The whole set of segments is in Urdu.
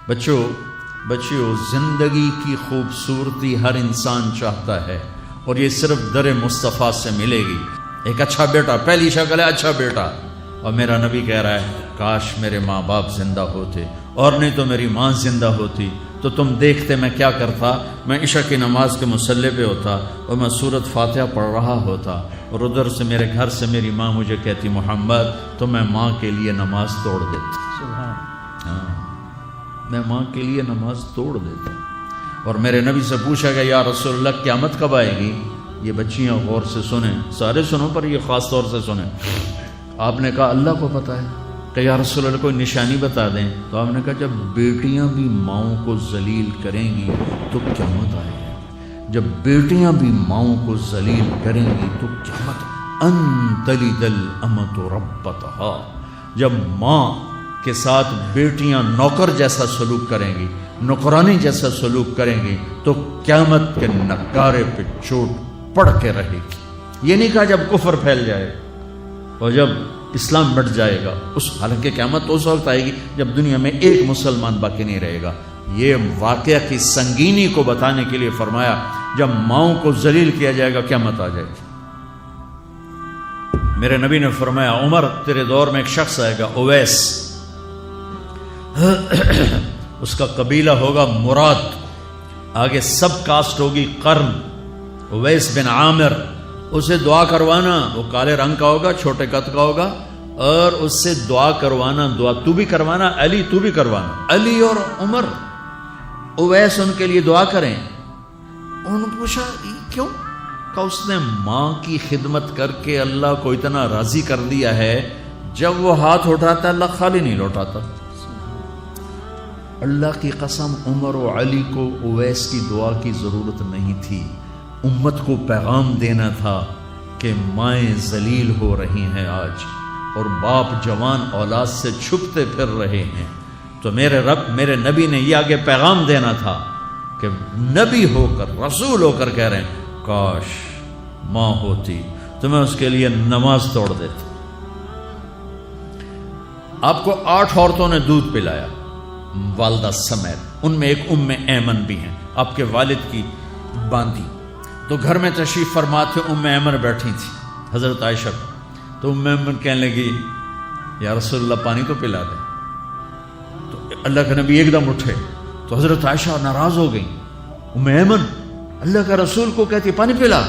بچیوں زندگی کی خوبصورتی ہر انسان چاہتا ہے، اور یہ صرف در مصطفیٰ سے ملے گی۔ ایک اچھا بیٹا، پہلی شکل ہے اچھا بیٹا، اور میرا نبی کہہ رہا ہے کاش میرے ماں باپ زندہ ہوتے، اور نہیں تو میری ماں زندہ ہوتی تو تم دیکھتے میں کیا کرتا۔ میں عشاء کی نماز کے مصلی پہ ہوتا اور میں سورۃ فاتحہ پڑھ رہا ہوتا، اور ادھر سے میرے گھر سے میری ماں مجھے کہتی محمد، تو میں ماں کے لیے نماز توڑ دیتا۔ میں ماں کے لیے نماز توڑ دیتا۔ اور میرے نبی سے پوچھا گیا یا رسول اللہ قیامت کب آئے گی؟ یہ بچیاں غور سے سنیں، سارے سنو پر یہ خاص طور سے سنیں۔ آپ نے کہا اللہ کو پتہ ہے، کہ یا رسول اللہ کوئی نشانی بتا دیں۔ تو آپ نے کہا جب بیٹیاں بھی ماؤں کو ذلیل کریں گی تو قیامت آئے گی۔ جب بیٹیاں بھی ماؤں کو ذلیل کریں گی تو قیامت۔ ان تلد الامۃ ربتہا، جب ماں کے ساتھ بیٹیاں نوکر جیسا سلوک کریں گی، نوکرانی جیسا سلوک کریں گی تو قیامت کے نکارے پہ چوٹ پڑ کے رہے گی۔ یہ نہیں کہا جب کفر پھیل جائے اور جب اسلام بڑھ جائے گا، حالانکہ قیامت تو اس وقت آئے گی جب دنیا میں ایک مسلمان باقی نہیں رہے گا۔ یہ واقعہ کی سنگینی کو بتانے کے لیے فرمایا جب ماؤں کو ذلیل کیا جائے گا قیامت آ جائے گی۔ میرے نبی نے فرمایا عمر تیرے دور میں ایک شخص آئے گا اویس، اس کا قبیلہ ہوگا مراد، آگے سب کاسٹ ہوگی قرن، اویس بن عامر۔ اسے دعا کروانا، وہ کالے رنگ کا ہوگا، چھوٹے قد کا ہوگا، اور اس سے دعا کروانا، دعا تو بھی کروانا، علی تو بھی کروانا، علی اور عمر، اویس ان کے لیے دعا کریں۔ انہوں نے پوچھا کیوں؟ کہ اس نے ماں کی خدمت کر کے اللہ کو اتنا راضی کر دیا ہے، جب وہ ہاتھ اٹھاتا اللہ خالی نہیں لوٹاتا۔ اللہ کی قسم عمر و علی کو اویس کی دعا کی ضرورت نہیں تھی، امت کو پیغام دینا تھا کہ مائیں ذلیل ہو رہی ہیں آج، اور باپ جوان اولاد سے چھپتے پھر رہے ہیں۔ تو میرے رب، میرے نبی نے یہ آگے پیغام دینا تھا کہ نبی ہو کر، رسول ہو کر کہہ رہے ہیں کاش ماں ہوتی تو میں اس کے لیے نماز توڑ دیتا۔ آپ کو 8 عورتوں نے دودھ پلایا والدہ سمیت، ان میں ایک ام ایمن بھی ہیں، آپ کے والد کی باندی۔ تو گھر میں تشریف فرما تھے، ام ایمن بیٹھی تھی حضرت عائشہ، تو ام ایمن کہنے لگی یا رسول اللہ پانی تو پلا دیں۔ تو اللہ کے نبی ایک دم اٹھے، تو حضرت عائشہ ناراض ہو گئی، ام ایمن اللہ کا رسول کو کہتی پانی پلا،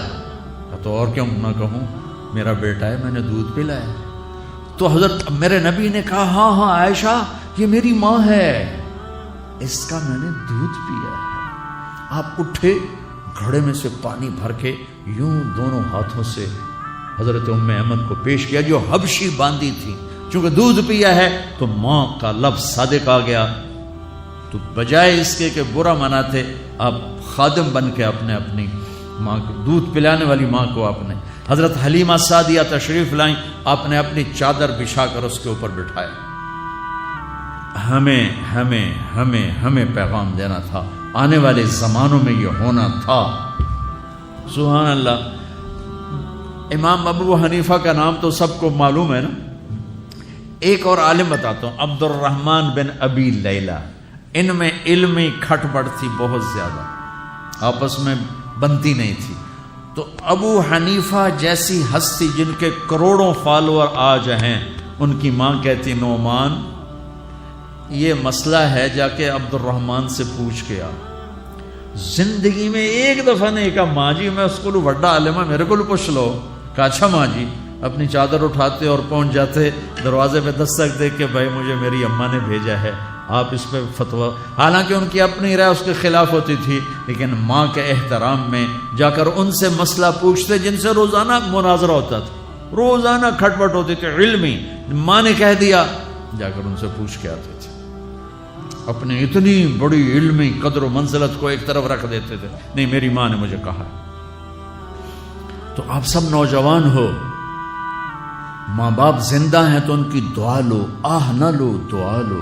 تو اور کیوں نہ کہوں، میرا بیٹا ہے، میں نے دودھ پلایا۔ تو حضرت میرے نبی نے کہا ہاں ہاں عائشہ یہ میری ماں ہے، اس کا میں نے دودھ پیا ہے۔ آپ اٹھے، گھڑے میں سے پانی بھر کے یوں دونوں ہاتھوں سے حضرت ام ایمن کو پیش کیا جو حبشی باندی تھی، چونکہ دودھ پیا ہے تو ماں کا لفظ صادق آ گیا۔ تو بجائے اس کے کہ برا مناتے، آپ خادم بن کے اپنی ماں کو، دودھ پلانے والی ماں کو آپ نے، حضرت حلیمہ سعدیہ تشریف لائیں، آپ نے اپنی چادر بچھا کر اس کے اوپر بٹھایا۔ ہمیں پیغام دینا تھا، آنے والے زمانوں میں یہ ہونا تھا۔ سبحان اللہ۔ امام ابو حنیفہ کا نام تو سب کو معلوم ہے نا، ایک اور عالم بتاتا ہوں، عبد الرحمن بن ابی لیلہ، ان میں علمی کھٹ بڑھ تھی بہت زیادہ، آپس میں بنتی نہیں تھی۔ تو ابو حنیفہ جیسی ہستی جن کے کروڑوں فالوور آج ہیں، ان کی ماں کہتی نعمان یہ مسئلہ ہے، جا کے عبد الرحمن سے پوچھ کے آ۔ زندگی میں ایک دفعہ نہیں کہا ماں جی میں اس کو بڑا عالم ہے میرے کو پوچھ لو، کہا اچھا ماں جی۔ اپنی چادر اٹھاتے اور پہنچ جاتے، دروازے پہ دستک دے کے بھائی مجھے میری اماں نے بھیجا ہے، آپ اس پہ فتویٰ، حالانکہ ان کی اپنی رائے اس کے خلاف ہوتی تھی، لیکن ماں کے احترام میں جا کر ان سے مسئلہ پوچھتے جن سے روزانہ مناظرہ ہوتا تھا، روزانہ کھٹ پٹ ہوتی تھی علمی، ماں نے کہہ دیا جا کر ان سے پوچھ کے آتے تھے، اپنی اتنی بڑی علمی قدر و منزلت کو ایک طرف رکھ دیتے تھے، نہیں میری ماں نے مجھے کہا۔ تو آپ سب نوجوان ہو، ماں باپ زندہ ہیں تو ان کی دعا لو، آہ نہ لو، دعا لو۔